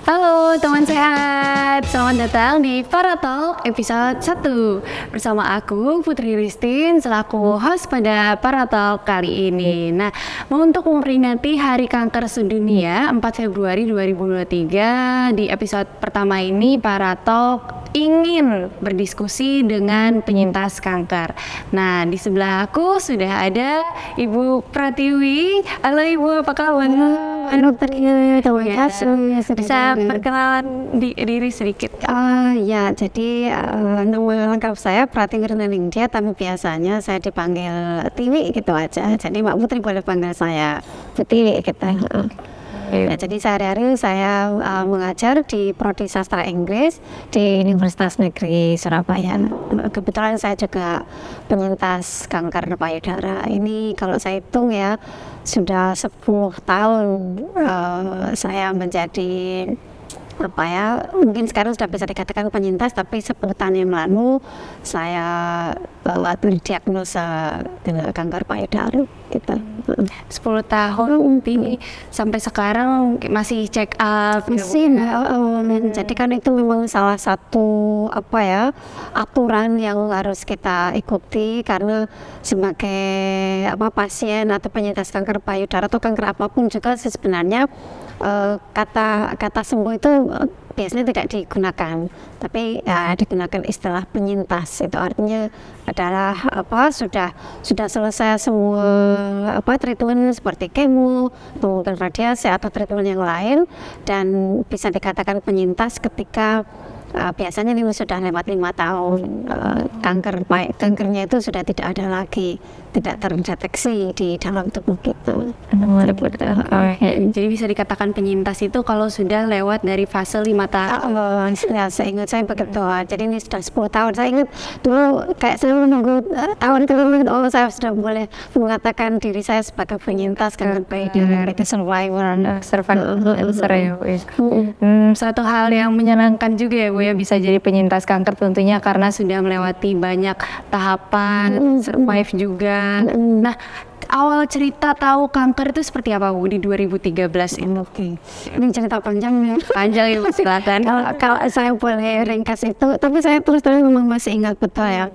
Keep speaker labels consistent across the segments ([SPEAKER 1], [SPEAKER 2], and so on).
[SPEAKER 1] Halo teman sehat, selamat datang di Paratalk episode 1 bersama aku Putri Ristin selaku host pada Paratalk kali ini. Nah, untuk memperingati Hari Kanker Sedunia 4 Februari 2023, di episode pertama ini Paratalk ingin berdiskusi dengan penyintas kanker. Nah, di sebelah aku sudah ada Ibu Pratiwi. Halo Ibu, apa kabar?
[SPEAKER 2] Halo,
[SPEAKER 1] Bisa perkenalan diri sedikit?
[SPEAKER 2] Ya, jadi nama lengkap saya Pratiwi Ningtyas, tapi biasanya saya dipanggil Tiwi gitu aja. Jadi Mbak Putri boleh panggil saya Tiwi gitu. Ya, jadi sehari-hari saya mengajar di Prodi Sastra Inggris di Universitas Negeri Surabaya. Kebetulan saya juga penyintas kanker payudara. Ini kalau saya hitung ya sudah 10 tahun saya menjadi mungkin sekarang sudah bisa dikatakan penyintas, tapi 10 tahun yang lalu saya didiagnosa dengan kanker payudara gitu.
[SPEAKER 1] 10 tahun sampai sekarang masih check up
[SPEAKER 2] jadi kan itu memang salah satu aturan yang harus kita ikuti, karena sebagai pasien atau penyintas kanker payudara atau kanker apapun juga sebenarnya kata sembuh itu biasanya tidak digunakan, tapi digunakan istilah penyintas. Itu artinya adalah sudah selesai semua treatment seperti kemo, mungkin radiasi atau treatment yang lain, dan bisa dikatakan penyintas ketika biasanya ini sudah lewat 5 tahun, kankernya itu sudah tidak ada lagi, tidak terdeteksi di dalam tubuh kita.
[SPEAKER 1] Jadi bisa dikatakan penyintas itu kalau sudah lewat dari fase 5 tahun.
[SPEAKER 2] Ya, saya ingat saya begitu. Jadi ini sudah 10 tahun. Saya ingat dulu kayak saya menunggu tahun ke-5, saya sudah boleh mengatakan diri saya sebagai penyintas kanker payudara, itu survivor.
[SPEAKER 1] Satu hal yang menyenangkan juga ya Bu ya, bisa jadi penyintas kanker tentunya karena sudah melewati banyak tahapan, survive juga. Nah, awal cerita tahu kanker itu seperti apa Bu di 2013 ini?
[SPEAKER 2] Ini cerita panjang ya.
[SPEAKER 1] Panjang ya, silakan.
[SPEAKER 2] Kalau saya boleh ringkas itu, tapi saya terus memang masih ingat betul ya.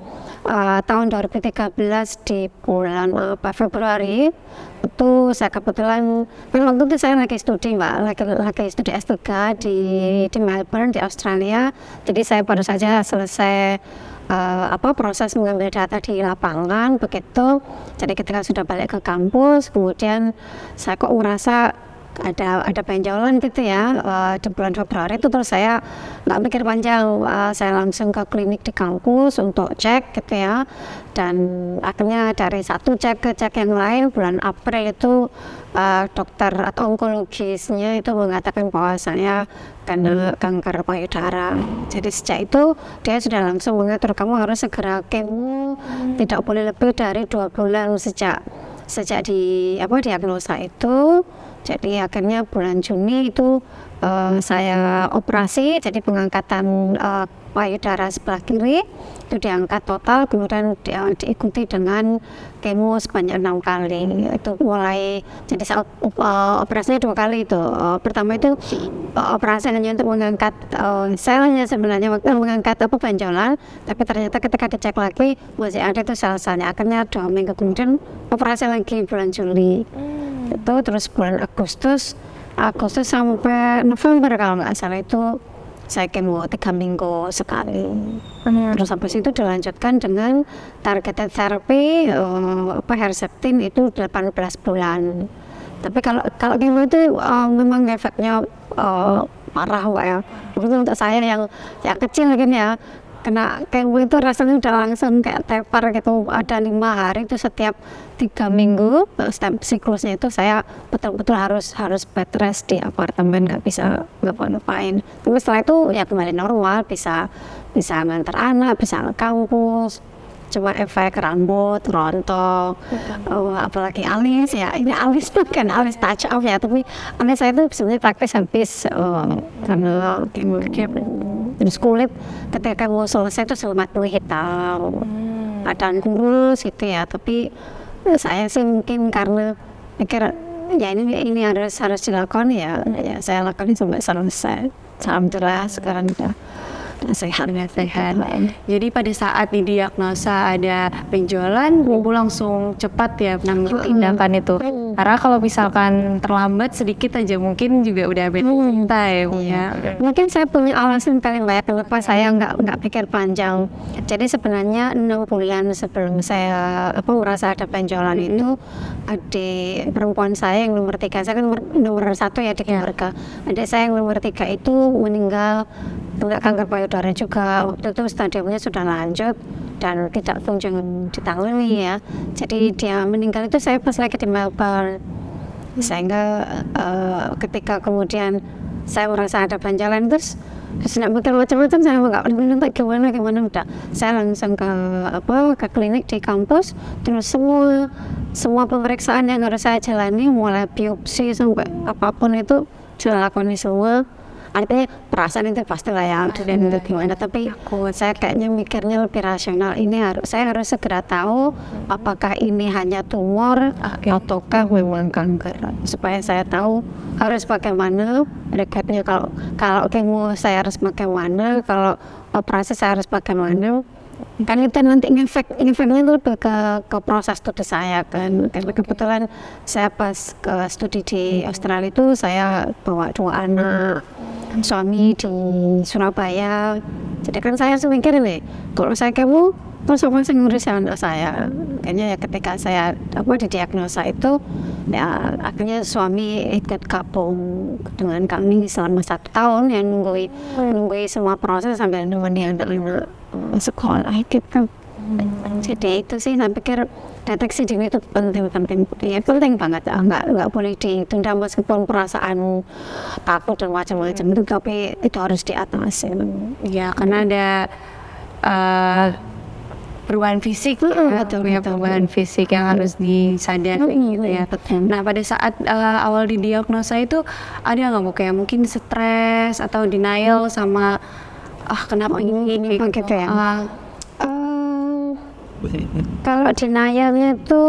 [SPEAKER 2] Tahun 2013 di bulan Februari itu saya kebetulan, waktu itu saya lagi studi lagi studi S3 di Melbourne di Australia. Jadi saya baru saja selesai proses mengambil data di lapangan begitu. Jadi ketika sudah balik ke kampus, kemudian saya kok merasa ada benjolan gitu ya di bulan Februari itu. Terus saya nggak mikir panjang, saya langsung ke klinik di kampus untuk cek gitu ya, dan akhirnya dari satu cek ke cek yang lain, bulan April itu dokter atau onkologisnya itu mengatakan bahwa saya kanker payudara. Jadi sejak itu dia sudah langsung mengatur, kamu harus segera kemo, tidak boleh lebih dari 2 bulan sejak diagnosa itu. Jadi akhirnya bulan Juni itu saya operasi, jadi pengangkatan payudara sebelah kiri itu diangkat total, kemudian diikuti dengan kemo sebanyak 6 kali. Itu mulai, jadi saya operasinya 2 kali itu. Pertama itu operasi hanya untuk mengangkat selnya, sebenarnya mengangkat benjolan, tapi ternyata ketika dicek lagi masih ada itu sel-selnya. Akhirnya 2 minggu kemudian operasi lagi bulan Juli. Itu terus bulan Agustus sampai November kalau nggak salah itu saya kemo 3 minggu sekali. Terus habis itu dilanjutkan dengan targeted therapy Herceptin itu 18 bulan. Tapi kalau kemo itu memang efeknya parah Pak ya. Mungkin untuk saya yang kecil mungkin ya, kena kemo itu rasanya udah langsung kayak tepar gitu. Ada 5 hari itu setiap 3 minggu, setiap siklusnya itu saya betul-betul harus bed rest di apartemen, nggak bisa ngapa-ngapain. Tapi setelah itu ya kembali normal, bisa nganter anak, bisa ke kampus. Cuma efek rambut rontok, apalagi alis ya, ini alis bukan alis touch up ya, tapi alis saya itu sebenarnya praktis habis karena terus kulit ketika mau selesai itu selamat hitam, badan kurus gitu ya. Tapi saya sih mungkin karena mikir ya ini harus dilakukan ya saya lakukan sampai selesai. Alhamdulillah sekarang udah sehat.
[SPEAKER 1] Jadi pada saat didiagnosa ada benjolan, ibu langsung cepat ya mengambil tindakan itu. Karena kalau misalkan terlambat sedikit aja mungkin juga udah beda cerita ya Bu ya.
[SPEAKER 2] Mungkin saya punya alasan paling banyak kenapa saya nggak pikir panjang. Jadi sebenarnya 6 bulan sebelum saya merasa ada benjolan itu, adik perempuan saya yang nomor 3, saya kan nomor 1 ya di keluarga. Adik saya yang nomor 3 itu meninggal kena kanker payudara juga. Waktu itu stadiumnya sudah lanjut dan tidak kunjung ditangani ya. Jadi dia meninggal itu saya pas lagi di Melbourne. Sehingga ketika kemudian saya merasa ada benjolan terus tidak mikir macam-macam, saya nggak minta gimana udah saya langsung ke klinik di kampus, terus semua pemeriksaan yang harus saya jalani mulai biopsi sampai apapun itu sudah lakukan semua. Artinya perasaan itu pasti lah ya dan itu gimana, tapi saya kayaknya mikirnya lebih rasional. Saya harus segera tahu apakah ini hanya tumor ataukah memang kanker, supaya saya tahu harus bagaimana dekatnya. Kalau kemo saya harus bagaimana, kalau operasi saya harus bagaimana, kan itu nanti efeknya itu lebih ke proses studi saya kan. Karena kebetulan saya pas ke studi di Australia itu saya bawa 2 anak, suami di Surabaya. Jadi kan saya mikir nih, kalau saya kemo terus apa sih ngurus anak saya. Kayaknya ya ketika saya didiagnosa itu ya akhirnya suami ikut gabung dengan kami selama 1 tahun yang nunggui semua proses sambil nemenin anak 5 sekolah gitu. Jadi itu sih saya pikir deteksi dini itu penting banget, nggak boleh ditunda meskipun perasaan takut dan macam-macam itu, tapi itu harus diatasi.
[SPEAKER 1] Ya karena ada perubahan fisik perubahan fisik yang harus disadari ya. Nah pada saat awal didiagnosa itu ada nggak Bu kayak mungkin stres atau denial sama kenapa ini
[SPEAKER 2] gitu ya. Kalau denialnya itu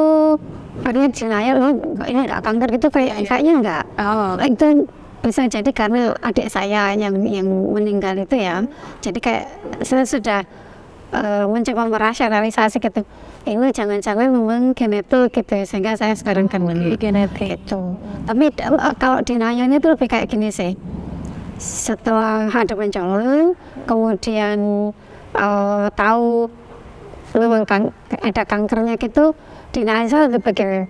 [SPEAKER 2] ini nggak kanker gitu kayaknya nggak. Itu bisa jadi karena adik saya yang meninggal itu ya. Jadi kayak saya sudah mencoba merasionalisasi gitu. Ini jangan-jangan memang genetik gitu, sehingga saya sekarang kan genetik itu. Tapi kalau denialnya itu lebih kayak gini sih. Setelah ada benjolan, kemudian tahu memang ada kankernya gitu, denial saya lebih pikir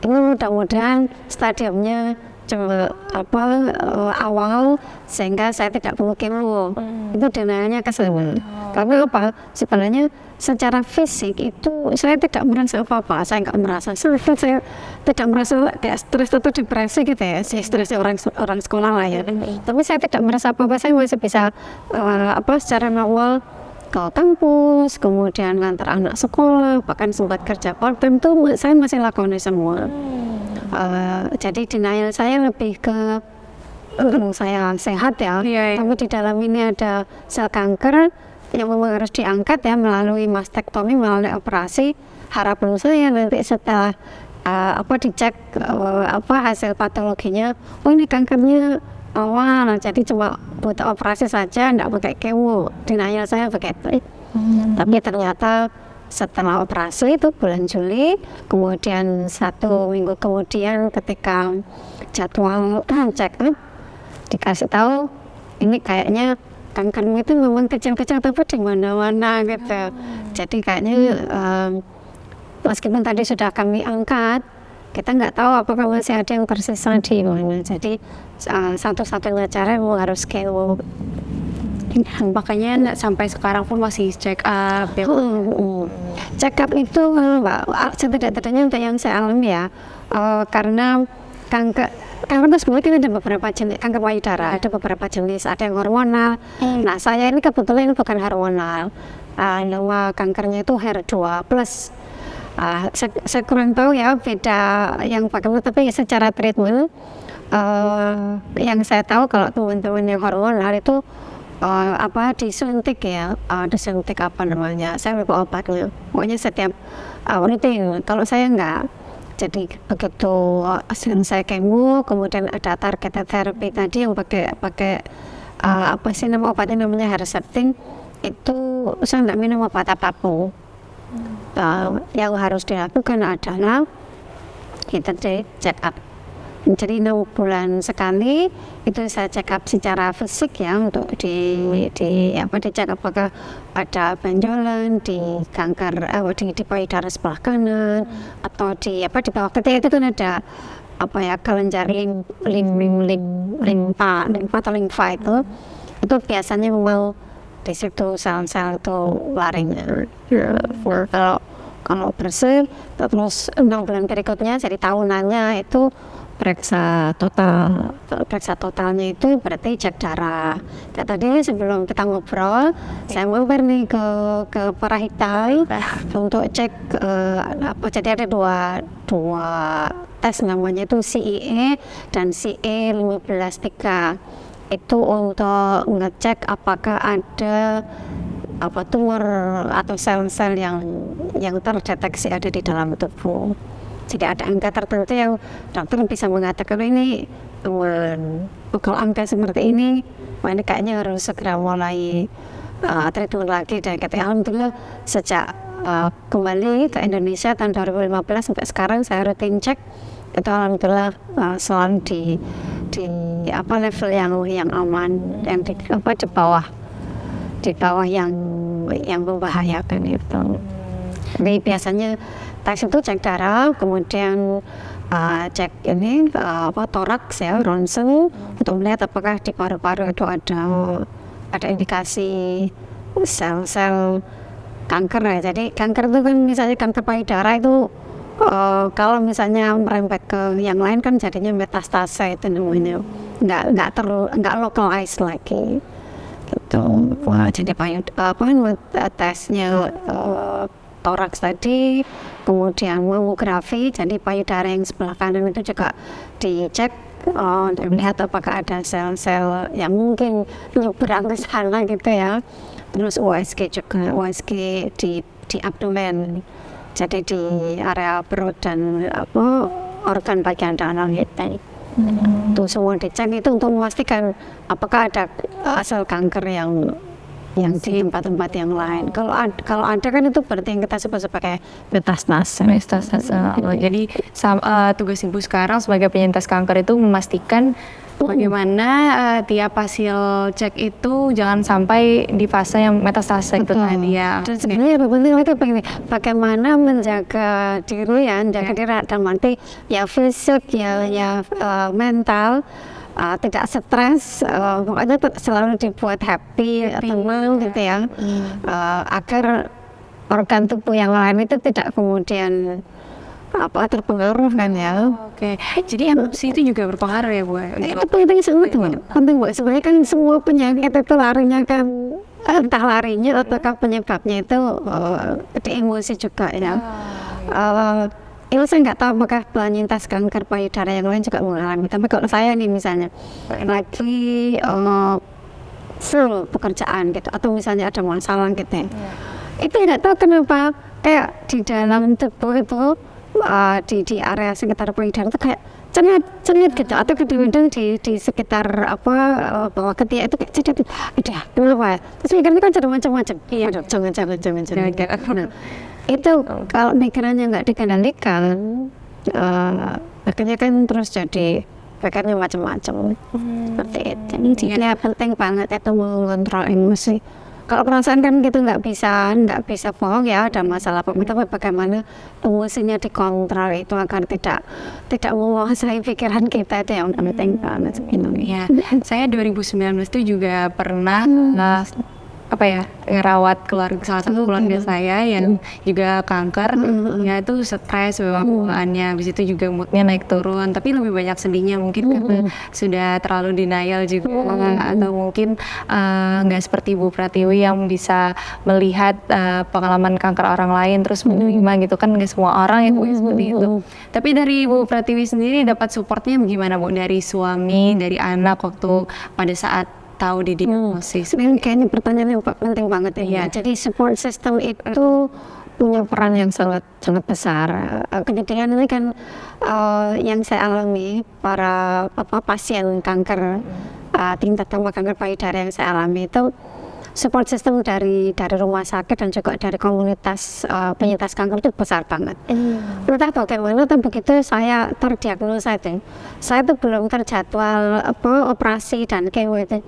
[SPEAKER 2] ini mudah-mudahan stadiumnya cuma awal sehingga saya tidak perlu kemo. Itu denialnya kesel. Karena sebenarnya secara fisik itu saya tidak merasa apa-apa, saya nggak merasa stres, saya tidak merasa kayak stres atau depresi gitu ya, stres orang sekolah lah ya. Tapi saya tidak merasa apa-apa, saya masih bisa secara normal ke kampus, kemudian ngantar anak sekolah, bahkan sempat kerja part time tuh saya masih lakukan semua. Jadi denial saya lebih ke saya sehat ya, tapi di dalam ini ada sel kanker yang memang harus diangkat ya melalui mastektomi, melalui operasi. Harapan saya nanti setelah dicek hasil patologinya, ini kankernya awal, jadi cuma butuh operasi saja, tidak pakai kemo. Denial saya begitu. Tapi ternyata setelah operasi itu bulan Juli, kemudian 1 minggu kemudian ketika jadwal cek dikasih tahu ini kayaknya kankermu itu memang kecil-kecil tapi di mana-mana gitu. Jadi kayaknya meskipun tadi sudah kami angkat, kita nggak tahu apakah masih ada yang tersisa di mana. Jadi satu-satunya cara memang harus kemo.
[SPEAKER 1] Makanya sampai sekarang pun masih check up ya.
[SPEAKER 2] Check up itu setidak-tidaknya untuk yang saya alami ya, karena kanker itu sebenarnya ada beberapa jenis kanker payudara, ada beberapa jenis, ada yang hormonal. Nah saya ini kebetulan ini bukan hormonal, nama kankernya itu HER2+. Saya kurang tahu ya beda yang bagaimana, tapi secara treatment yang saya tahu kalau teman-teman yang hormonal itu disuntik ya, disuntik apa namanya, saya lupa obatnya, pokoknya setiap rutin. Kalau saya enggak, Jadi begitu selesai kemo, kemudian ada targeted therapy tadi yang pakai apa sih nama obatnya, namanya Herceptin, itu saya nggak minum obat apapun. Yang harus dilakukan adalah kita check up. Jadi 6 bulan sekali itu saya check up secara fisik ya, untuk dicek apakah ada benjolan di kanker di payudara sebelah kanan, atau di bawah ketiak itu kan ada kelenjar limfa atau limfa itu biasanya memang di situ sel-sel itu larinya. Kalau bersih, terus 6 bulan berikutnya jadi tahunannya itu periksa totalnya itu berarti cek darah. Kayak tadi sebelum kita ngobrol, saya mampir nih ke Parahita untuk cek jadi ada dua tes, namanya itu CEA dan CE15-3. Itu untuk ngecek apakah ada tumor atau sel-sel yang terdeteksi ada di dalam tubuh. Jadi ada angka tertentu yang dokter bisa mengatakan ini kalau angka seperti ini, ini kayaknya harus segera mulai treatment lagi. Dan alhamdulillah sejak kembali ke Indonesia tahun 2015 sampai sekarang saya rutin cek, itu alhamdulillah selalu di level yang aman, yang di bawah yang membahayakan itu. Jadi biasanya tes itu cek darah, kemudian cek toraks ya, ronsen, untuk melihat apakah di paru-paru itu ada indikasi sel-sel kanker ya. Jadi kanker itu kan, misalnya kanker payudara itu kalau misalnya merembet ke yang lain kan jadinya metastase, itu namanya nggak localized lagi gitu. Jadi tesnya toraks tadi, kemudian mamografi, jadi payudara yang sebelah kanan itu juga dicek dan melihat apakah ada sel-sel yang mungkin nyebrang ke sana gitu ya. Terus USG juga, USG di abdomen, jadi di area perut dan organ bagian dalam gitu. Itu semua dicek itu untuk memastikan apakah ada sel kanker yang di tempat-tempat yang lain. Kalau ada kan itu berarti yang kita sebut sebagai metastase.
[SPEAKER 1] Jadi tugas ibu sekarang sebagai penyintas kanker itu memastikan bagaimana tiap hasil cek itu jangan sampai di fase yang metastase itu tadi ya.
[SPEAKER 2] Dan sebenarnya yang penting itu bagaimana menjaga diri ya, menjaga diri dalam arti ya fisik ya mental. Tidak stres, pokoknya selalu dibuat happy, tenang gitu ya, agar organ tubuh yang lain itu tidak kemudian terpengaruh kan ya.
[SPEAKER 1] Oke, jadi emosi itu juga berpengaruh ya Bu?
[SPEAKER 2] Itu penting banget, penting Bu. Sebenarnya kan semua penyakit itu larinya kan entah larinya ataukah penyebabnya itu di emosi juga ya. Itu saya nggak tahu apakah penyintas kanker payudara yang lain juga mengalami, tapi kalau saya nih misalnya lagi full pekerjaan gitu, atau misalnya ada masalah gitu ya, itu nggak tahu kenapa kayak di dalam tubuh itu di area sekitar payudara itu kayak cenit gitu, atau kadang-kadang di sekitar bawah ketiak itu kayak cenit, udah kenapa ya? Terus mikirnya kan jadi macam-macam. Iya, jangan. Itu kalau pikirannya nggak dikendalikan, akhirnya kan terus jadi pikirnya macam-macam. Seperti itu. Jadi penting banget itu mengontrol emosi. Kalau perasaan kan gitu nggak bisa bohong ya, ada masalah tapi bagaimana emosinya dikontrol itu agar tidak menguasai pikiran kita, itu yang penting banget.
[SPEAKER 1] Ya, saya 2019 itu juga pernah ngerawat salah satu keluarga saya yang juga kanker. Ya itu stres bawaannya, habis itu juga moodnya naik turun, tapi lebih banyak sedihnya mungkin karena sudah terlalu denial juga, atau mungkin nggak seperti Bu Pratiwi yang bisa melihat pengalaman kanker orang lain terus menerima gitu kan, nggak semua orang yang seperti itu. Tapi dari Bu Pratiwi sendiri dapat supportnya gimana Bu, dari suami, dari anak waktu pada saat tahu didiagnosis?
[SPEAKER 2] Kayaknya pertanyaannya penting banget ya. Jadi support system itu punya peran yang sangat sangat besar. Kenyataannya ini kan yang saya alami para pasien kanker tingkat kanker payudara yang saya alami itu support system dari rumah sakit dan juga dari komunitas penyintas kanker itu besar banget. Entah bagaimana, tapi begitu saya terdiagnosa itu, saya tuh belum terjadwal operasi dan kemo itu.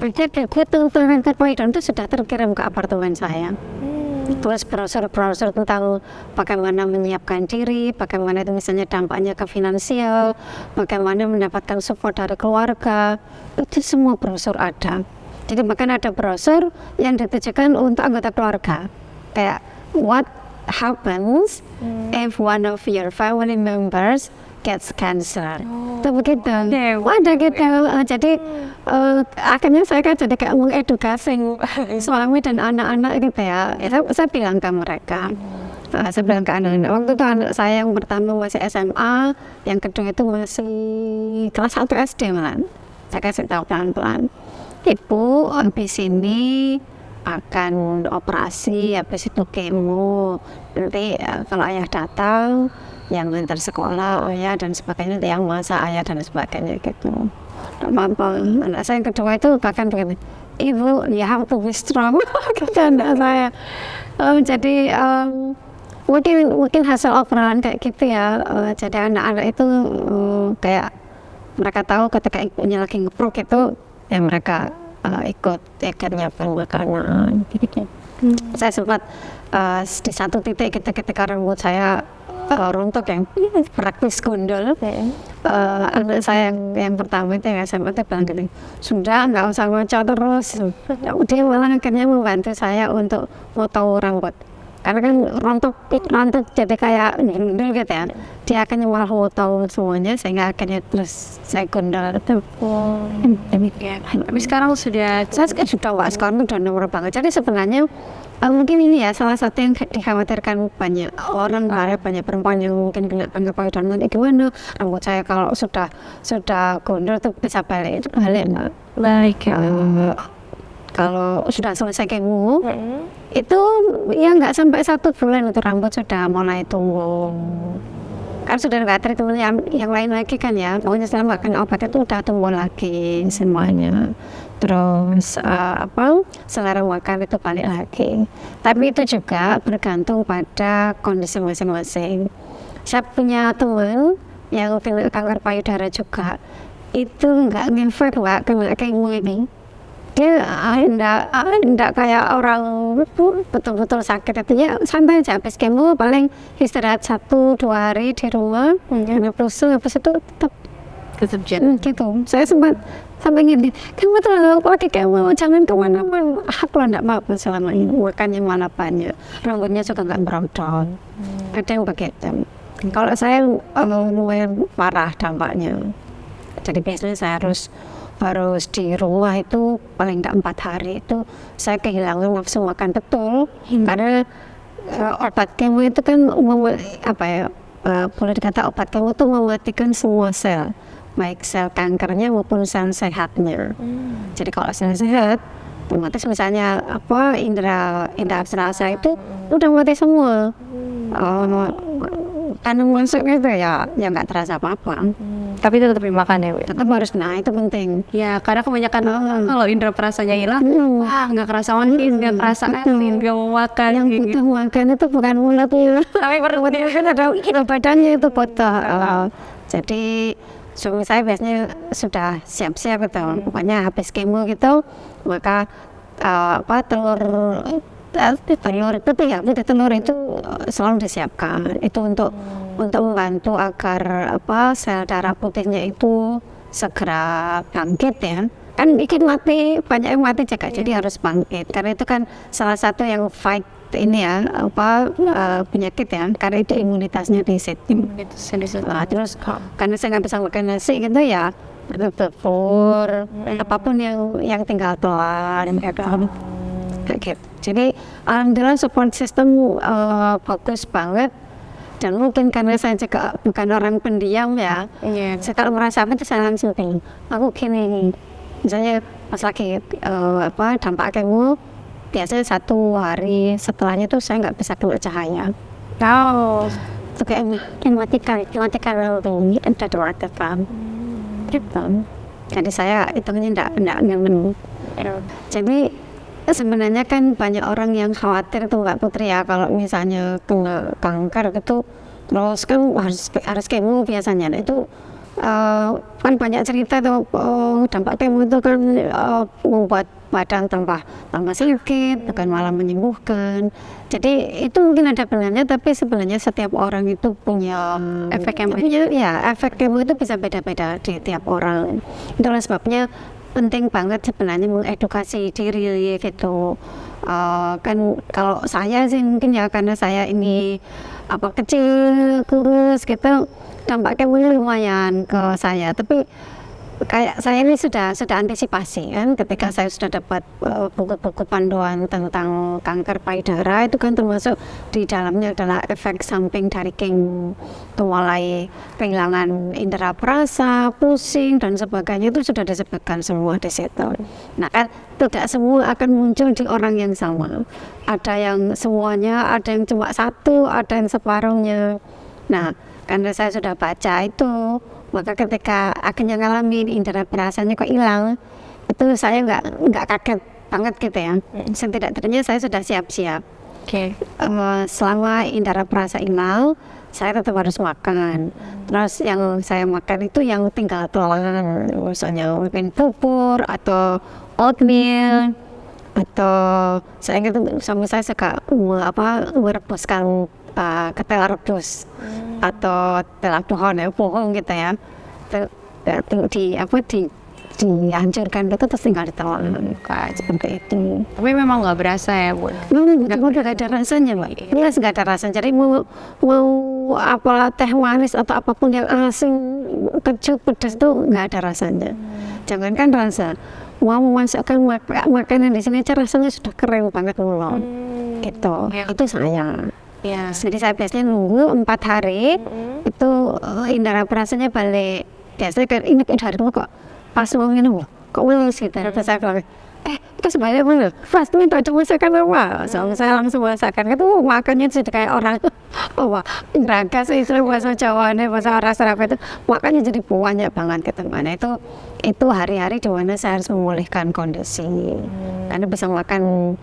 [SPEAKER 2] Begitu kanker payudara itu sudah terkirim ke apartemen saya. Terus brosur-brosur tentang bagaimana menyiapkan diri, bagaimana itu misalnya dampaknya ke finansial, bagaimana mendapatkan support dari keluarga, itu semua brosur ada. Jadi bahkan ada brosur yang ditujukan untuk anggota keluarga, kayak what happens if one of your family members gets cancer. Itu begitu. Ada gitu. Jadi akhirnya saya kan jadi kayak mengedukasi suami dan anak-anak gitu ya. Saya bilang ke mereka. Saya bilang ke anak-anak, waktu itu anak saya yang pertama masih SMA, yang kedua itu masih kelas 1 SD malah. Saya kasih tahu pelan-pelan, Ibu habis ini akan operasi, habis itu kemo, nanti kalau ayah datang yang antar sekolah ayah dan sebagainya, yang masa ayah dan sebagainya gitu. Apa anak saya yang kedua itu bahkan begini, Ibu you have to be strong. Gitu anak saya. Jadi mungkin hasil obrolan kayak gitu ya. Jadi anak-anak itu kayak mereka tahu ketika ibunya lagi ngeprok itu ya mereka ikut nyiapkan makanan gitu. Saya sempat di satu titik ketika rambut saya rontok yang praktis gondol, anak saya yang pertama itu yang SMA itu bilang gini, sudah nggak usah ngocok terus. Dia malah akhirnya membantu saya untuk motong rambut, karena kan rontok jadi kayak gondol gitu ya. Dia akan malah motong semuanya sehingga akhirnya terus saya gondol.
[SPEAKER 1] Demikian. Tapi sekarang sudah
[SPEAKER 2] Sekarang udah nomor banget. Jadi sebenarnya mungkin ini ya salah satu yang dikhawatirkan banyak orang, banyak perempuan yang mungkin kena kanker payudara, nanti gimana rambut saya kalau sudah gondol tuh bisa balik kalau sudah selesai kemo itu ya nggak sampai 1 bulan itu rambut sudah mulai tumbuh. Kan sudah nggak treatment yang lain lagi kan ya, pokoknya selama makan obat itu udah tumbuh lagi semuanya. Terus selera makan itu balik lagi. Tapi itu juga bergantung pada kondisi masing-masing. Saya punya teman yang kena kanker payudara juga, itu nggak ngefek kena kemo ini. Dia enggak kayak orang betul-betul sakit, artinya santai aja, habis kemo paling istirahat 1-2 hari di rumah, habis itu tetap
[SPEAKER 1] kesepian.
[SPEAKER 2] gitu. Saya sempat sampai ngintip, kamu terlalu pakai kemo, jangan kemana-mana. Aku enggak apa-apa selama ini, makannya malah banyak, rambutnya juga nggak berontok. Ada yang begitu. Kalau saya lumayan parah dampaknya, jadi biasanya saya harus di rumah itu paling enggak 4 hari itu saya kehilangan nafsu makan betul, karena obat kemo itu kan boleh dikata obat kemo itu mematikan semua sel, baik sel kankernya maupun sel sehatnya. Jadi kalau sel sehat otomatis misalnya indera saya itu udah mati semua. Karena masuk itu ya nggak terasa apa-apa.
[SPEAKER 1] Tapi tetap dimakan ya, Bu?
[SPEAKER 2] Tetap harus, nah itu penting.
[SPEAKER 1] Ya, karena kebanyakan kalau indera perasanya hilang, nggak kerasa manis, nggak kerasa asin, nggak mau makan.
[SPEAKER 2] Yang butuh makan itu bukan mulut ya, tapi perutnya kan ada badannya itu kotor. Jadi suami saya biasanya sudah siap-siap gitu, pokoknya habis kemo gitu, maka telur itu selalu disiapkan. Itu untuk membantu agar sel darah putihnya itu segera bangkit ya. Kan ikan mati, banyak yang mati juga, jadi harus bangkit. Karena itu kan salah satu yang fight ini ya, penyakit ya, karena itu imunitasnya diset. Nah, terus karena saya nggak bisa makan nasi gitu ya, telur, apapun yang tinggal telan kayak gitu. Jadi alhamdulillah support system bagus banget, dan mungkin karena saya juga bukan orang pendiam ya, saya kalau merasa itu saya langsung bilang, aku gini, misalnya pas lagi dampak kemo, biasanya 1 hari setelahnya tuh saya nggak bisa kena cahaya.
[SPEAKER 1] Oh.
[SPEAKER 2] Itu kayak dimatikan ini ada dua tekan gitu. Jadi saya hitungnya enggak nyaman. Jadi sebenarnya kan banyak orang yang khawatir tuh Mbak Putri ya, kalau misalnya kena kanker gitu terus kan harus kemo biasanya. Nah, itu kan banyak cerita tuh dampak kemo itu kan membuat badan tambah sakit, bukan malah menyembuhkan. Jadi itu mungkin ada benarnya, tapi sebenarnya setiap orang itu punya
[SPEAKER 1] Efek kemo.
[SPEAKER 2] efek kemo itu bisa beda-beda di tiap orang. Itulah sebabnya penting banget sebenarnya mengedukasi diri gitu. Kan kalau saya sih mungkin ya karena saya ini kecil kurus gitu, dampak kemunya lumayan ke saya, tapi kayak saya ini sudah antisipasi kan, ketika saya sudah dapat buku-buku panduan tentang kanker payudara, itu kan termasuk di dalamnya adalah efek samping dari kemo, mulai kehilangan indera perasa, pusing dan sebagainya, itu sudah disebutkan semua di situ. Nah kan tidak semua akan muncul di orang yang sama, ada yang semuanya, ada yang cuma satu, ada yang separuhnya. Nah karena saya sudah baca itu, maka ketika akhirnya ngalamin indera perasanya kok hilang, itu saya nggak kaget banget gitu ya. Setidak-tidaknya saya sudah siap-siap.
[SPEAKER 1] Oke.
[SPEAKER 2] Selama indera perasa hilang, saya tetap harus makan. Terus yang saya makan itu yang tinggal tulang, misalnya mungkin bubur atau oatmeal, atau saya ingat sama saya suka merebuskan ketel rebus atau telur pohon ya, pohon gitu ya. Dihancurkan itu terus tinggal ditelan kayak seperti itu.
[SPEAKER 1] Tapi memang nggak berasa ya, Bu?
[SPEAKER 2] Nggak ada rasanya, Mbak. Nggak ada rasanya. Jadi mau apa teh manis atau apapun yang asin, kecut, pedas itu nggak ada rasanya. Jangankan rasa, mau memasakkan makanan di sini aja rasanya sudah keren banget loh. Gitu. Itu saya.
[SPEAKER 1] Ya.
[SPEAKER 2] Jadi saya biasanya nunggu 4 hari, itu indera perasanya balik. Biasanya kan ini hari itu kok pas mau minum kok mulus gitu. Terus saya bilang, itu sebenarnya bener, pas itu minta coba masakan apa? Saya langsung masakan, itu makannya sudah kayak orang neraka sih, istilah bahasa Jawa nih, bahasa rasa apa itu, makannya jadi banyak banget gitu. Mana itu hari-hari di mana saya harus memulihkan kondisi, karena bisa makan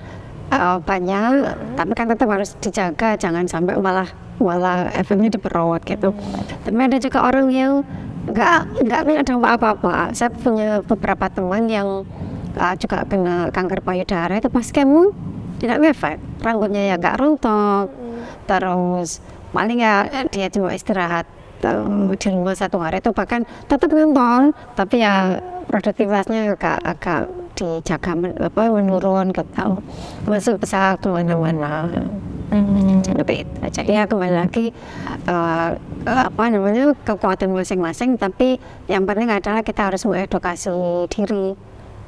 [SPEAKER 2] banyak, tapi kan tetap harus dijaga, jangan sampai malah efeknya diperawat gitu. Tapi ada juga orang yang nggak ada apa-apa. Saya punya beberapa teman yang juga kena kanker payudara, itu pas kemo tidak ngefek, rambutnya ya nggak rontok, terus paling ya dia cuma istirahat di rumah 1 hari, itu bahkan tetap nonton, tapi ya produktivitasnya agak dijaga menurun gitu, masuk besar kemana-mana. Jadi ya kembali lagi kekuatan masing-masing, tapi yang penting adalah kita harus mengedukasi diri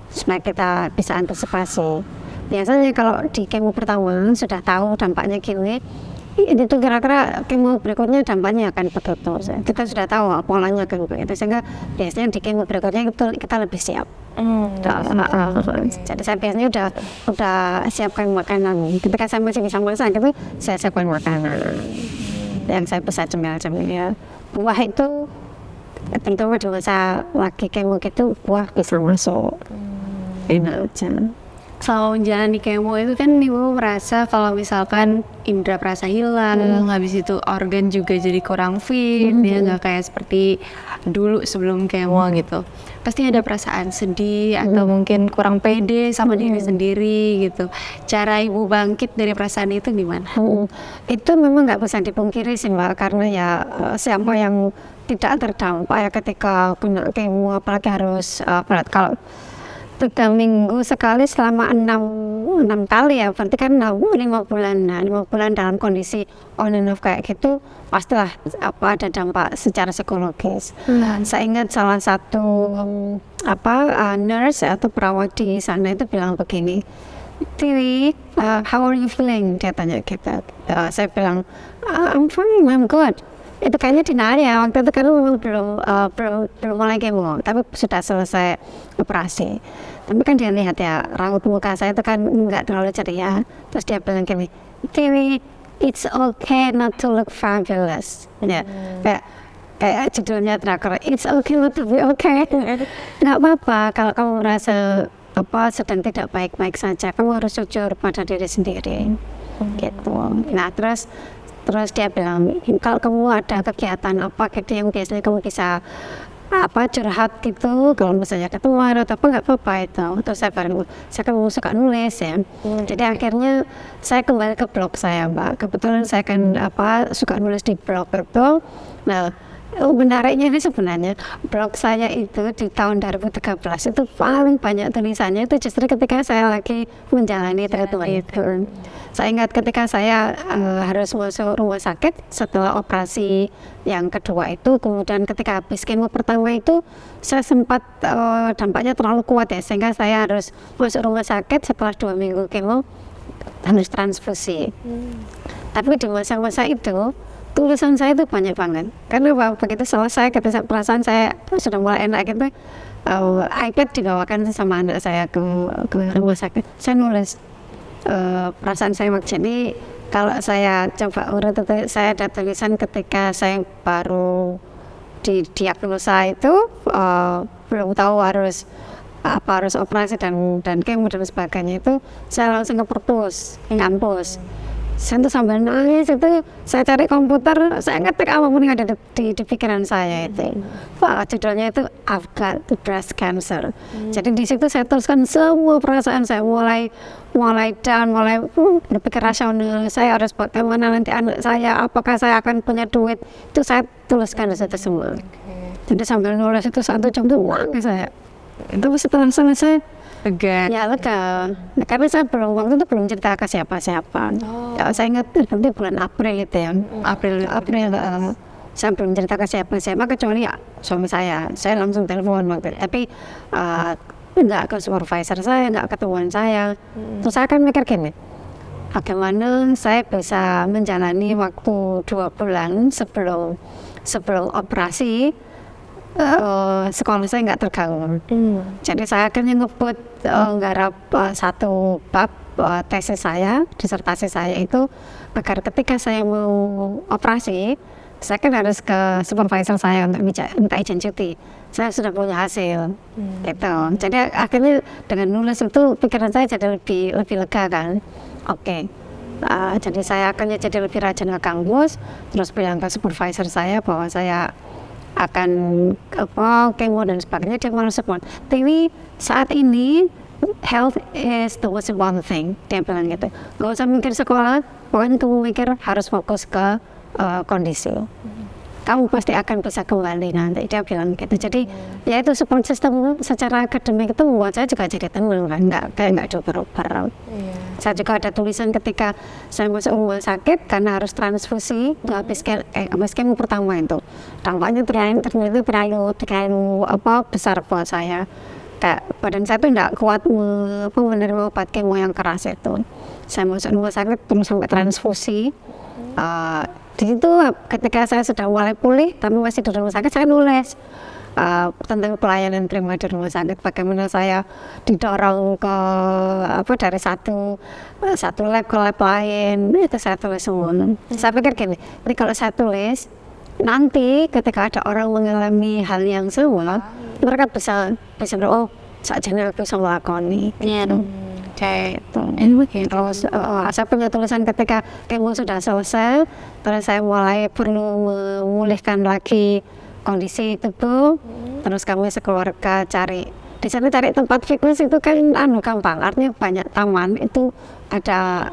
[SPEAKER 2] supaya kita bisa antisipasi. Biasanya kalau di kemo pertama sudah tahu dampaknya gini, ini tuh kira-kira kemo berikutnya dampaknya akan begitu. Kita sudah tahu polanya kayak begitu, sehingga biasanya di kemo berikutnya kita lebih siap. Jadi saya biasanya udah siapkan makanan. Ketika saya masih bisa masak gitu, saya siapkan makanan yang saya bisa cemil-cemil ya. Buah itu tentu di masa lagi kemo gitu, buah bisa masuk. Enak aja.
[SPEAKER 1] Selama menjalani kemo itu kan Ibu merasa kalau misalkan indera perasa hilang, habis itu organ juga jadi kurang fit, ya nggak kayak seperti dulu sebelum kemo gitu. Pasti ada perasaan sedih atau mungkin kurang pede sama diri sendiri gitu. Cara Ibu bangkit dari perasaan itu gimana?
[SPEAKER 2] Itu memang nggak bisa dipungkiri sih Mbak, karena ya siapa yang tidak terdampak ya ketika kena kemo, apalagi harus kalau 3 minggu sekali selama 6 kali ya, berarti kan 5 bulan. Nah, 5 bulan dalam kondisi on and off kayak gitu, pastilah ada dampak secara psikologis. Saya ingat salah satu nurse atau perawat di sana itu bilang begini, Tiwi, how are you feeling? Dia tanya kita. Saya bilang, I'm fine, I'm good. itu kayaknya denial ya, waktu itu kan memang belum mulai kemo, tapi sudah selesai operasi. Tapi kan dia lihat ya, raut muka saya itu kan nggak terlalu ceria. Terus dia bilang gini, Tiwi, it's okay not to look fabulous. Ya, kayak judulnya drakor, it's okay not to be okay. Nggak apa-apa kalau kamu merasa sedang tidak baik-baik saja, kamu harus jujur pada diri sendiri. Gitu. Nah terus dia bilang, kalau kamu ada kegiatan apa gitu yang biasanya kamu bisa curhat gitu, kalau misalnya ketemu atau apa nggak apa-apa itu. Terus saya kan suka nulis ya. Jadi akhirnya saya kembali ke blog saya, Mbak. Kebetulan saya kan suka nulis di blog itu. Nah, menariknya ini sebenarnya blog saya itu di tahun 2013 itu paling banyak tulisannya itu justru ketika saya lagi menjalani treatment itu. Saya ingat ketika saya harus masuk rumah sakit setelah operasi yang kedua itu, kemudian ketika habis kemo pertama itu saya sempat dampaknya terlalu kuat ya, sehingga saya harus masuk rumah sakit setelah 2 minggu kemo harus transfusi. Tapi di masa-masa itu tulisan saya itu banyak banget, karena begitu selesai ketika perasaan saya sudah mulai enak gitu, iPad dibawakan sama anak saya ke rumah sakit. Saya nulis perasaan saya jadi kalau saya coba urut itu, saya ada tulisan ketika saya baru didiagnosa itu belum tahu harus operasi dan kemo dan sebagainya, itu saya langsung ke perpus, ngampus. Saya tuh sambil nangis itu, saya cari komputer, saya ngetik apapun yang ada di pikiran saya itu. Wah, judulnya itu I've Got Breast Cancer. Jadi di situ saya tuliskan semua perasaan saya, mulai down, mulai berpikir rasional, saya harus bagaimana nanti anak saya, apakah saya akan punya duit, itu saya tuliskan di situ semua. Jadi sambil nulis itu 1 jam tuh nangis saya. Itu setelah selesai
[SPEAKER 1] lega.
[SPEAKER 2] Ya lega. Nah, karena saya waktu itu belum cerita ke siapa-siapa. Ya, saya ingat nanti bulan April itu ya. April saya belum cerita ke siapa-siapa kecuali ya suami saya. Saya langsung telepon waktu itu. Tapi enggak ke supervisor saya, enggak ke tuan saya. Terus saya kan mikir gini, bagaimana saya bisa menjalani waktu 2 bulan sebelum operasi, sekolah saya nggak terganggu. Jadi saya akhirnya ngebut nggarap 1 bab tesis saya, disertasi saya itu, agar ketika saya mau operasi, saya kan harus ke supervisor saya untuk minta izin cuti. Saya sudah punya hasil, gitu. Jadi akhirnya dengan nulis itu pikiran saya jadi lebih lega kan. Oke. Jadi saya akhirnya jadi lebih rajin ke kampus, terus bilang ke supervisor saya bahwa saya akan kemo dan sebagainya. Dia malah support. Tapi saat ini health is the most important thing, dia bilang gitu. Gak usah mikir sekolah, pokoknya kamu mikir harus fokus ke kondisi. Kamu pasti akan bisa kembali nanti, dia bilang gitu. Jadi ya itu support system secara akademik itu membuat saya juga jadi tenang kan, nggak dioper-oper. Saya juga ada tulisan ketika saya masuk rumah sakit karena harus transfusi habis kemo pertama itu. Dampaknya ternyata terlalu besar buat saya. Kayak badan saya tuh nggak kuat menerima obat kemo yang keras itu. Saya masuk rumah sakit terus sampai transfusi. Di situ ketika saya sudah mulai pulih tapi masih di rumah sakit, saya nulis tentang pelayanan prima di rumah sakit, bagaimana saya didorong ke dari satu lab ke lab lain, itu saya tulis semua. Saya pikir gini, jadi kalau saya tulis nanti ketika ada orang mengalami hal yang sama, mereka bisa sakjane bisa melakoni. Kayak itu. Terus saya punya tulisan ketika kemo sudah selesai, terus saya mulai perlu memulihkan lagi kondisi tubuh, terus kami sekeluarga cari tempat fitness itu kan gampang, artinya banyak taman itu ada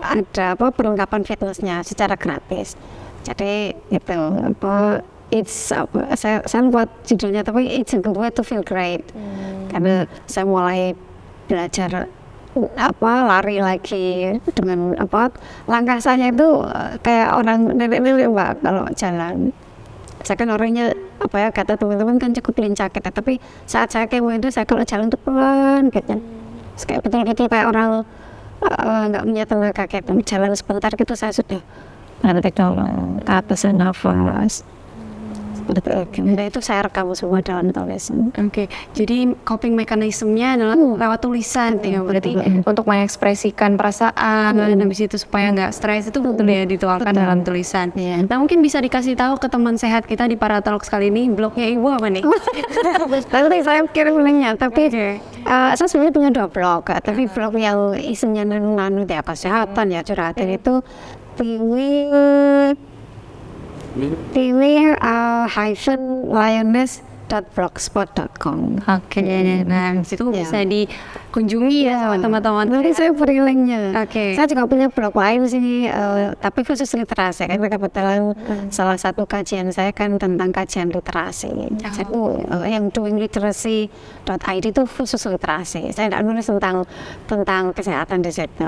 [SPEAKER 2] perlengkapan fitnessnya secara gratis. Jadi itu saya buat judulnya, tapi it's a good way to feel great. Karena saya mulai belajar lari lagi dengan langkah saya itu kayak orang nenek-nenek Mbak kalau jalan. Saya kan orangnya kata teman-teman kan cukup lincah gitu, tapi saat saya kemo itu saya kalau jalan tuh pelan gitu. Kayak betul-betul kayak orang nggak punya tenaga gitu. Jalan sebentar gitu saya sudah nanti ke atas nafas. Nah, itu saya rekam semua dalam tulisan.
[SPEAKER 1] Oke, jadi coping mekanismenya adalah lewat tulisan ya, berarti untuk mengekspresikan perasaan, habis itu supaya nggak stres itu betul ya dituangkan dalam tulisan.
[SPEAKER 2] Iya.
[SPEAKER 1] Nah mungkin bisa dikasih tahu ke teman sehat kita di Paratalks kali ini, blognya Ibu apa nih?
[SPEAKER 2] Nanti saya kirim linknya, tapi
[SPEAKER 1] Oke.
[SPEAKER 2] saya sebenarnya punya 2 blog, tapi blog yang isinya nanu ya kesehatan ya curhatan itu lioness.blogspot.com.
[SPEAKER 1] Oke, nah situ
[SPEAKER 2] Ya.
[SPEAKER 1] bisa dikunjungi ya sama teman-teman.
[SPEAKER 2] Nanti saya beri linknya.
[SPEAKER 1] Oke.
[SPEAKER 2] Saya juga punya blog lain sih, tapi khusus literasi. Karena kebetulan salah satu kajian saya kan tentang kajian literasi. Jadi yang doingliteracy.id itu khusus literasi. Saya tidak nulis tentang kesehatan di situ.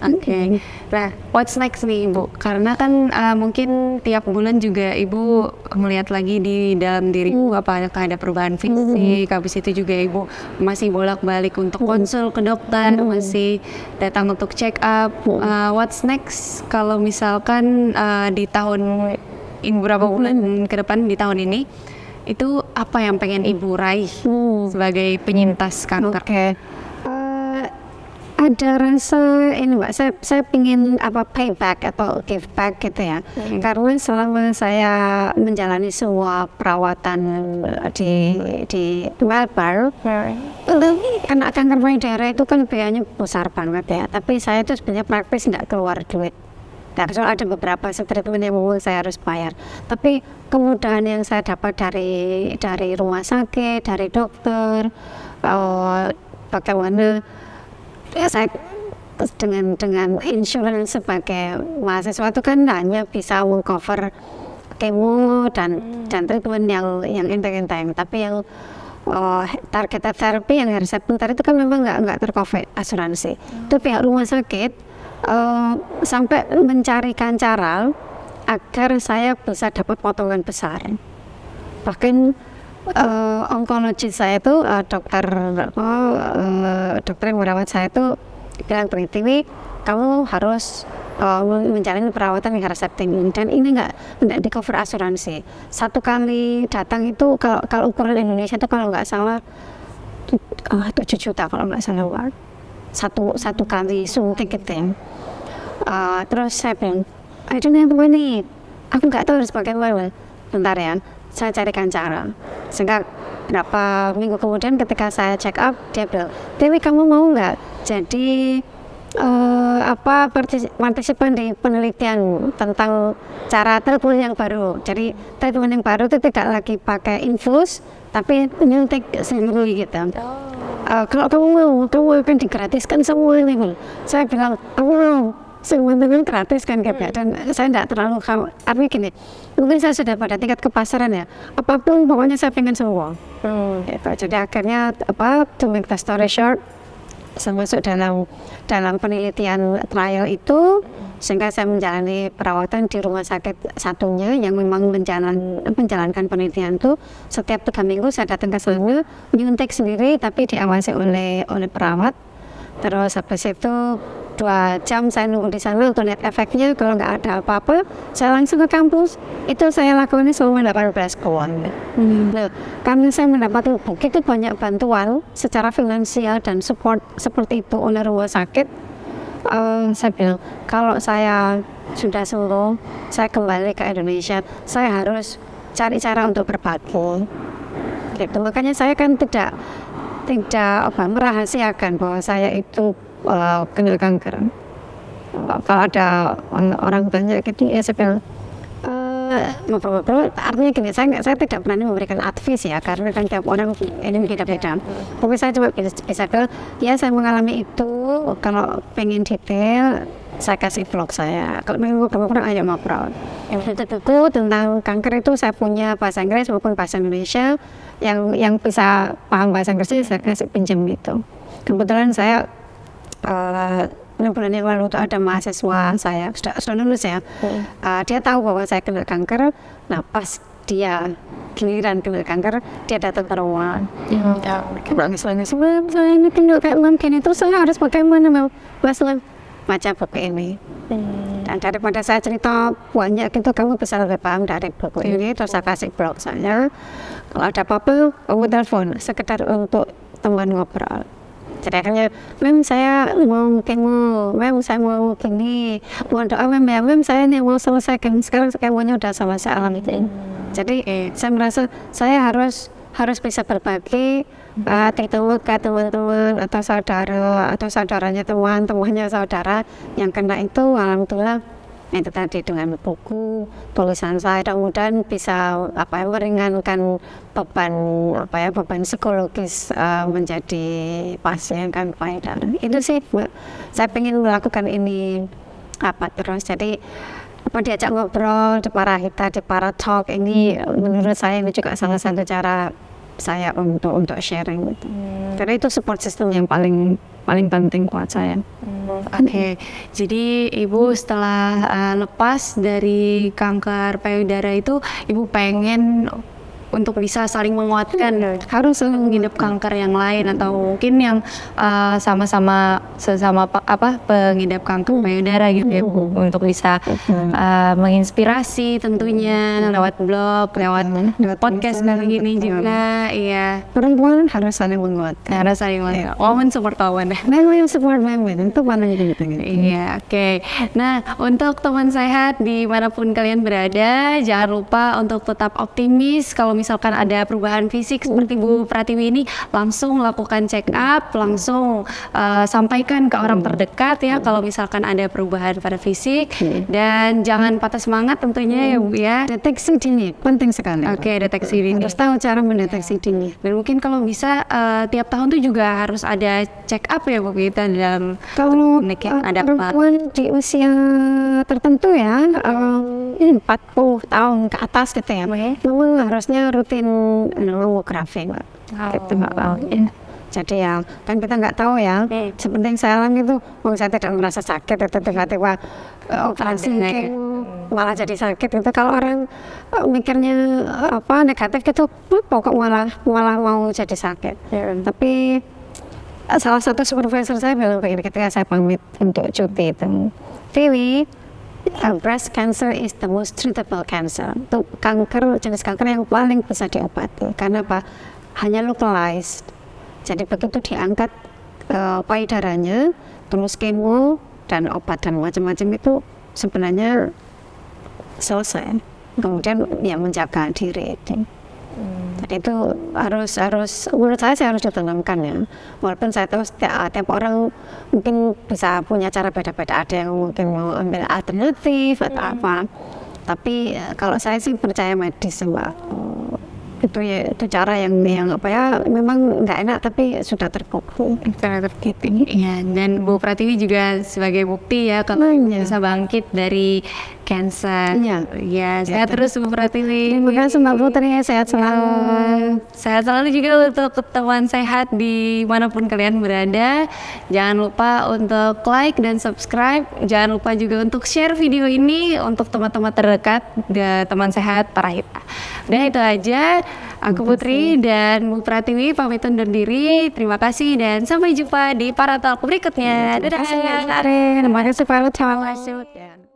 [SPEAKER 1] Oke. Nah, what's next nih Ibu? Karena kan mungkin tiap bulan juga Ibu melihat lagi di dalam diri apakah ada perubahan fisik, habis itu juga Ibu masih bolak-balik untuk konsul ke dokter, masih datang untuk check up. What's next kalau misalkan di tahun ini beberapa bulan ke depan di tahun ini, itu apa yang pengen Ibu raih sebagai penyintas kanker?
[SPEAKER 2] Oke. Ada rasa ini Mbak, saya pingin payback atau give back gitu ya. Karena selama saya menjalani semua perawatan di Melbourne, karena kanker payudara itu kan biayanya besar banget ya. Tapi saya itu sebenarnya praktis nggak keluar duit. Nah, soal ada beberapa treatment yang memang saya harus bayar. Tapi kemudahan yang saya dapat dari rumah sakit, dari dokter, bagaimana ya saya dengan insurance sebagai mahasiswa itu kan hanya bisa mengcover kemo dan treatment yang enteng-enteng, tapi yang targeted therapy yang harus saya bentar itu kan memang nggak tercover asuransi. Itu pihak rumah sakit sampai mencarikan cara agar saya bisa dapat potongan besar. Bahkan onkologis saya itu dokter yang merawat saya itu bilang berhenti, kamu harus menjalani perawatan yang reseptif dan ini nggak di cover asuransi. Satu kali datang itu kalau ukuran Indonesia itu kalau nggak salah 7 juta kalau nggak salah satu kali suntik gitu ya. Terus saya bilang, I don't have money, aku nggak tahu harus bagaimana. Bentar ya, saya carikan cara. Sehingga berapa minggu kemudian ketika saya check up, dia bilang, Dewi kamu mau nggak jadi partisipan di penelitian tentang cara treatment yang baru. Jadi treatment yang baru itu tidak lagi pakai infus, tapi nyuntik sendiri gitu. Kalau kamu mau, kamu akan digratiskan semua ini. Saya bilang, kamu mau. Sebenarnya gratis kan dan saya tidak terlalu artinya gini, mungkin saya sudah pada tingkat kepasaran ya, apapun pokoknya saya pengen semua. Gitu. Jadi akhirnya to make the story short, saya masuk dalam penelitian trial itu, sehingga saya menjalani perawatan di rumah sakit satunya yang memang menjalankan penelitian itu. Setiap 3 minggu saya datang ke sana, menyuntik sendiri tapi diawasi oleh perawat. Terus habis itu 2 jam saya nunggu di sana untuk lihat efeknya. Kalau nggak ada apa-apa, saya langsung ke kampus. Itu saya lakukan selama 18 bulan. Nah, karena saya mendapat begitu banyak bantuan secara finansial dan support seperti itu oleh rumah sakit, saya bilang kalau saya sudah sembuh, saya kembali ke Indonesia, saya harus cari cara untuk berbagi. Gitu. Makanya saya kan tidak merahasiakan bahwa saya itu kena kanker. Kalau ada orang banyak gitu ya saya bilang artinya gini, saya tidak berani memberikan advice ya, karena kan tiap orang ini beda-beda. Tapi saya cuma bisa bilang ya saya mengalami itu. Kalau pengen detail saya kasih vlog saya. Kalau pengen ngobrol aja ngobrol. Yang itu tentang kanker itu saya punya bahasa Inggris maupun bahasa Indonesia. Yang bisa paham bahasa Inggrisnya saya kasih pinjam gitu. Kebetulan saya 6 bulan yang lalu itu ada mahasiswa saya sudah lulus ya. Dia tahu bahwa saya kena kanker. Nah pas dia giliran kena kanker, dia datang ke rumah. Nangis, saya ini kena kayak gini, terus saya harus bagaimana Mas Lam? Macam begini. Dan daripada saya cerita banyak gitu, kamu bisa lebih paham dari buku ini. Terus saya kasih blog saya. Kalau ada apa-apa, kamu telepon sekedar untuk teman ngobrol. Jadi akhirnya, Mem saya mau kemo, Mem saya mau gini, mau doa Mem ya, Mem saya ini mau selesaikan, sekarang kemonya udah selesai alhamdulillah. Jadi saya merasa saya harus bisa berbagi ketemu ke teman-teman atau saudara atau saudaranya teman, temannya saudara yang kena itu, alhamdulillah itu tadi dengan buku tulisan saya kemudian bisa meringankan beban psikologis menjadi pasien kan payudara. Itu sih saya ingin melakukan ini terus. Jadi diajak ngobrol di Parahita, di Para Talk ini menurut saya ini juga salah satu cara saya untuk sharing gitu. Karena itu support system yang paling penting buat saya.
[SPEAKER 1] Oke, jadi Ibu setelah lepas dari kanker payudara itu, Ibu pengen untuk bisa saling menguatkan, harus mengidap kanker yang lain atau mungkin yang sesama pengidap kanker payudara gitu ya Bu, untuk bisa menginspirasi tentunya lewat blog, lewat podcast kali ini juga. Iya,
[SPEAKER 2] perempuan harus saling menguatkan.
[SPEAKER 1] harus saling menguatkan. Woman support woman.
[SPEAKER 2] Women support women itu paling penting.
[SPEAKER 1] Iya, oke. Nah, untuk teman sehat dimanapun kalian berada, jangan lupa untuk tetap optimis. Kalau misalkan ada perubahan fisik seperti Bu Pratiwi ini, langsung lakukan check up, langsung sampaikan ke orang terdekat ya kalau misalkan ada perubahan pada fisik, dan jangan patah semangat tentunya ya Bu ya.
[SPEAKER 2] Deteksi dini penting sekali.
[SPEAKER 1] Oke, deteksi dini.
[SPEAKER 2] Harus tahu cara mendeteksi dini.
[SPEAKER 1] Dan mungkin kalau bisa tiap tahun tuh juga harus ada check up ya Bu kita dalam
[SPEAKER 2] kalau
[SPEAKER 1] ada
[SPEAKER 2] perempuan di usia tertentu ya 40 tahun ke atas gitu ya, memang harusnya rutin mamografi gitu ya. Jadi ya kan kita nggak tahu ya, seperti yang saya alami itu, saya tidak merasa sakit atau tiba-tiba operasi malah jadi sakit itu. Kalau orang mikirnya negatif gitu, pokok malah mau jadi sakit. Tapi salah satu supervisor saya bilang begini ketika saya pamit untuk cuti itu, Tiwi, breast cancer is the most treatable cancer. Itu jenis kanker yang paling bisa diobati. Karena apa? Hanya localized. Jadi begitu diangkat payudaranya, terus kemo dan obat dan macam-macam itu sebenarnya selesai. Kemudian ya menjaga diri. Jadi itu harus menurut saya harus ditanamkan ya. Walaupun saya tahu tiap orang mungkin bisa punya cara beda-beda, ada yang mungkin mau ambil alternatif atau apa. Tapi kalau saya sih percaya medis Mbak. Itu cara yang memang nggak enak tapi sudah terbukti.
[SPEAKER 1] Iya, dan Bu Pratiwi juga sebagai bukti ya kalau bisa bangkit dari cancer. Iya, sehat terus Bu Pratiwi.
[SPEAKER 2] Terima kasih Mbak Putri, sehat selalu.
[SPEAKER 1] Sehat selalu juga untuk teman sehat dimanapun kalian berada. Jangan lupa untuk like dan subscribe. Jangan lupa juga untuk share video ini untuk teman-teman terdekat teman sehat Parahita. Dan itu aja. Aku Putri dan Bu Pratiwi pamit undur diri. Terima kasih dan sampai jumpa di Para Talk berikutnya. Dadah.
[SPEAKER 2] Terima kasih Pak.